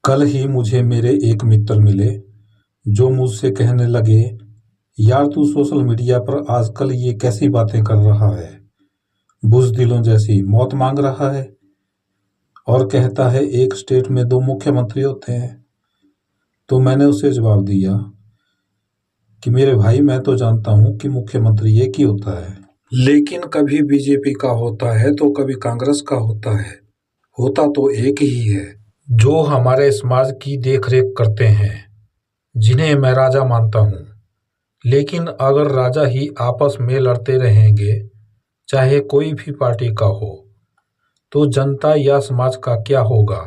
कल ही मुझे मेरे एक मित्र मिले जो मुझसे कहने लगे, यार तू सोशल मीडिया पर आजकल ये कैसी बातें कर रहा है, बुज़दिलों जैसी मौत मांग रहा है और कहता है एक स्टेट में दो मुख्यमंत्री होते हैं। तो मैंने उसे जवाब दिया कि मेरे भाई, मैं तो जानता हूँ कि मुख्यमंत्री एक ही होता है, लेकिन कभी बीजेपी का होता है तो कभी कांग्रेस का होता है। होता तो एक ही है जो हमारे समाज की देखरेख करते हैं, जिन्हें मैं राजा मानता हूँ। लेकिन अगर राजा ही आपस में लड़ते रहेंगे, चाहे कोई भी पार्टी का हो, तो जनता या समाज का क्या होगा?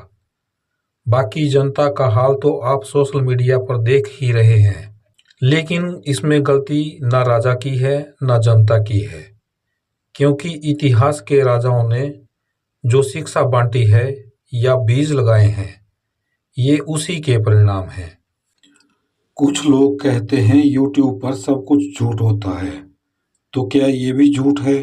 बाकी जनता का हाल तो आप सोशल मीडिया पर देख ही रहे हैं। लेकिन इसमें गलती ना राजा की है ना जनता की है, क्योंकि इतिहास के राजाओं ने जो शिक्षा बांटी है या बीज लगाए हैं, ये उसी के परिणाम हैं। कुछ लोग कहते हैं यूट्यूब पर सब कुछ झूठ होता है, तो क्या ये भी झूठ है?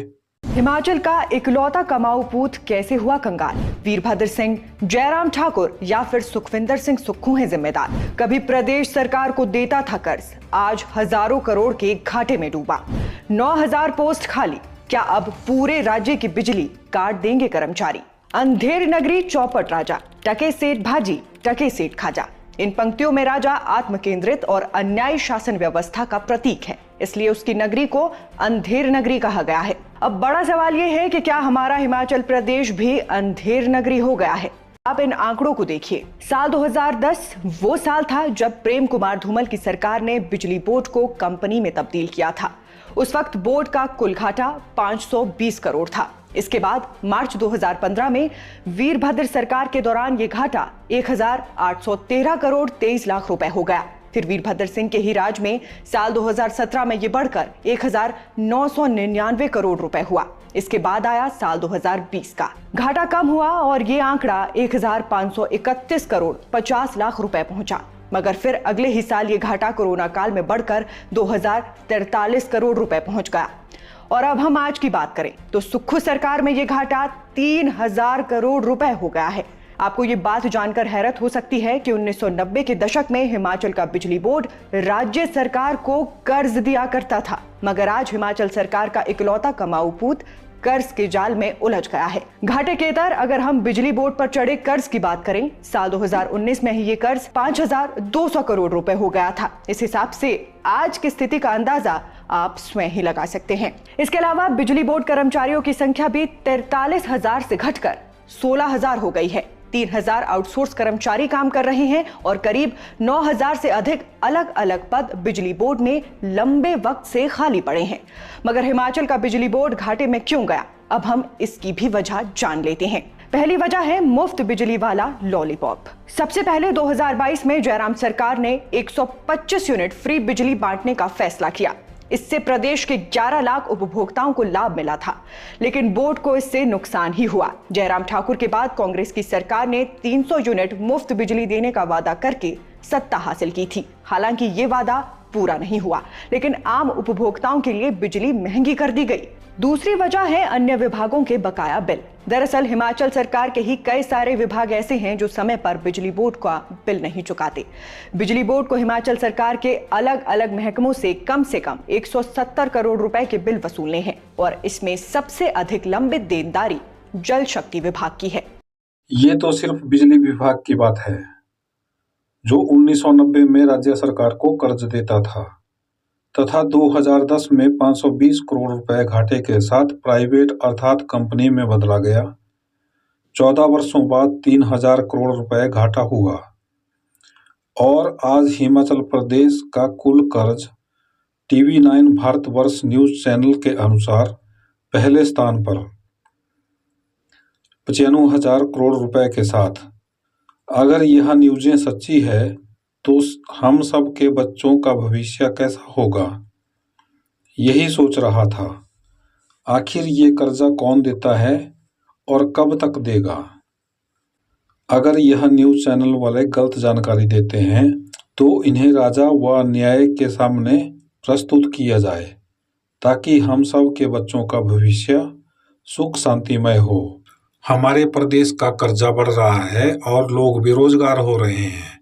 हिमाचल का इकलौता कमाऊ पूत कैसे हुआ कंगाल? वीरभद्र सिंह, जयराम ठाकुर या फिर सुखविंदर सिंह सुक्खू हैं जिम्मेदार। कभी प्रदेश सरकार को देता था कर्ज, आज हजारों करोड़ के घाटे में डूबा। 9,000 पोस्ट खाली, क्या अब पूरे राज्य की बिजली काट देंगे कर्मचारी? अंधेर नगरी चौपट राजा, टके सेठ भाजी, टके सेठ खाजा। इन पंक्तियों में राजा आत्मकेंद्रित और अन्यायी शासन व्यवस्था का प्रतीक है, इसलिए उसकी नगरी को अंधेर नगरी कहा गया है। अब बड़ा सवाल यह है कि क्या हमारा हिमाचल प्रदेश भी अंधेर नगरी हो गया है? आप इन आंकड़ों को देखिए। साल 2010 वो साल था जब प्रेम कुमार धूमल की सरकार ने बिजली बोर्ड को कंपनी में तब्दील किया था। उस वक्त बोर्ड का कुल घाटा 520 करोड़ था। इसके बाद मार्च 2015 में वीरभद्र सरकार के दौरान ये घाटा 1,813 करोड़ 23 लाख रुपए हो गया। फिर वीरभद्र सिंह के ही राज में साल 2017 में ये बढ़कर 1,999 करोड़ रुपए हुआ। इसके बाद आया साल 2020 का। घाटा कम हुआ और ये आंकड़ा 1,531 करोड़ 50 लाख रुपए पहुंचा। मगर फिर अगले ही साल ये घाटा कोरोना काल में बढ़कर 2,043 करोड़ रुपए पहुंच गया। और अब हम आज की बात करें तो सुक्खू सरकार में ये घाटा 3,000 करोड़ रुपए हो गया है। आपको ये बात जानकर हैरत हो सकती है कि 1990 के दशक में हिमाचल का बिजली बोर्ड राज्य सरकार को कर्ज दिया करता था, मगर आज हिमाचल सरकार का इकलौता कमाऊ पूत कर्ज के जाल में उलझ गया है। घाटे के इतर अगर हम बिजली बोर्ड पर चढ़े कर्ज की बात करें, साल 2019 में ही ये कर्ज 5,200 करोड़ रुपए हो गया था। इस हिसाब से आज की स्थिति का अंदाजा आप स्वयं ही लगा सकते हैं। इसके अलावा बिजली बोर्ड कर्मचारियों की संख्या भी 43,000 से घटकर 16,000 हो गई है। 3,000 आउटसोर्स कर्मचारी काम कर रहे हैं और करीब 9,000 से अधिक अलग अलग पद बिजली बोर्ड में लंबे वक्त से खाली पड़े हैं। मगर हिमाचल का बिजली बोर्ड घाटे में क्यों गया? अब हम इसकी भी वजह जान लेते हैं। पहली वजह है मुफ्त बिजली वाला लॉलीपॉप। सबसे पहले 2022 में जयराम सरकार ने 125 यूनिट फ्री बिजली बांटने का फैसला किया। इससे प्रदेश के 11 लाख उपभोक्ताओं को लाभ मिला था, लेकिन बोर्ड को इससे नुकसान ही हुआ। जयराम ठाकुर के बाद कांग्रेस की सरकार ने 300 यूनिट मुफ्त बिजली देने का वादा करके सत्ता हासिल की थी। हालांकि ये वादा पूरा नहीं हुआ, लेकिन आम उपभोक्ताओं के लिए बिजली महंगी कर दी गई। दूसरी वजह है अन्य विभागों के बकाया बिल। दरअसल हिमाचल सरकार के ही कई सारे विभाग ऐसे हैं जो समय पर बिजली बोर्ड का बिल नहीं चुकाते। बिजली बोर्ड को हिमाचल सरकार के अलग अलग महकमों से कम 170 करोड़ रुपए के बिल वसूलने हैं और इसमें सबसे अधिक लंबित देनदारी जल शक्ति विभाग की है। ये तो सिर्फ बिजली विभाग की बात है, जो 1990 में राज्य सरकार को कर्ज देता था तथा 2010 में 520 करोड़ रुपए घाटे के साथ प्राइवेट अर्थात कंपनी में बदला गया। 14 वर्षों बाद 3,000 करोड़ रुपए घाटा हुआ और आज हिमाचल प्रदेश का कुल कर्ज TV9 भारतवर्ष न्यूज चैनल के अनुसार पहले स्थान पर 95,000 करोड़ रुपए के साथ। अगर यह न्यूज़ें सच्ची है तो हम सब के बच्चों का भविष्य कैसा होगा, यही सोच रहा था। आखिर ये कर्जा कौन देता है और कब तक देगा? अगर यह न्यूज़ चैनल वाले गलत जानकारी देते हैं तो इन्हें राजा व न्याय के सामने प्रस्तुत किया जाए, ताकि हम सब के बच्चों का भविष्य सुख शांतिमय हो। हमारे प्रदेश का कर्जा बढ़ रहा है और लोग बेरोजगार हो रहे हैं।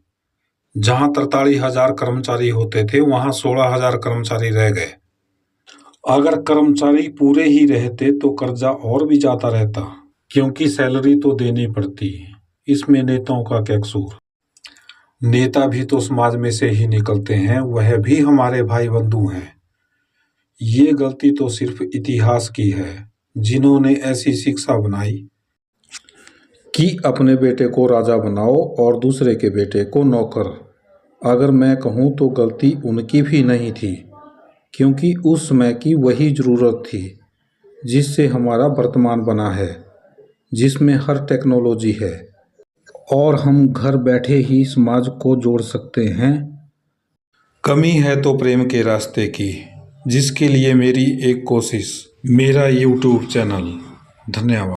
जहां 43,000 कर्मचारी होते थे वहां 16,000 कर्मचारी रह गए। अगर कर्मचारी पूरे ही रहते तो कर्जा और भी ज्यादा रहता, क्योंकि सैलरी तो देनी पड़ती। इसमें नेताओं का क्या कसूर? नेता भी तो समाज में से ही निकलते हैं, वह भी हमारे भाई बंधु हैं। ये गलती तो सिर्फ इतिहास की है, जिन्होंने ऐसी शिक्षा बनाई कि अपने बेटे को राजा बनाओ और दूसरे के बेटे को नौकर। अगर मैं कहूँ तो गलती उनकी भी नहीं थी, क्योंकि उस समय की वही ज़रूरत थी जिससे हमारा वर्तमान बना है, जिसमें हर टेक्नोलॉजी है और हम घर बैठे ही समाज को जोड़ सकते हैं। कमी है तो प्रेम के रास्ते की, जिसके लिए मेरी एक कोशिश, मेरा YouTube चैनल। धन्यवाद।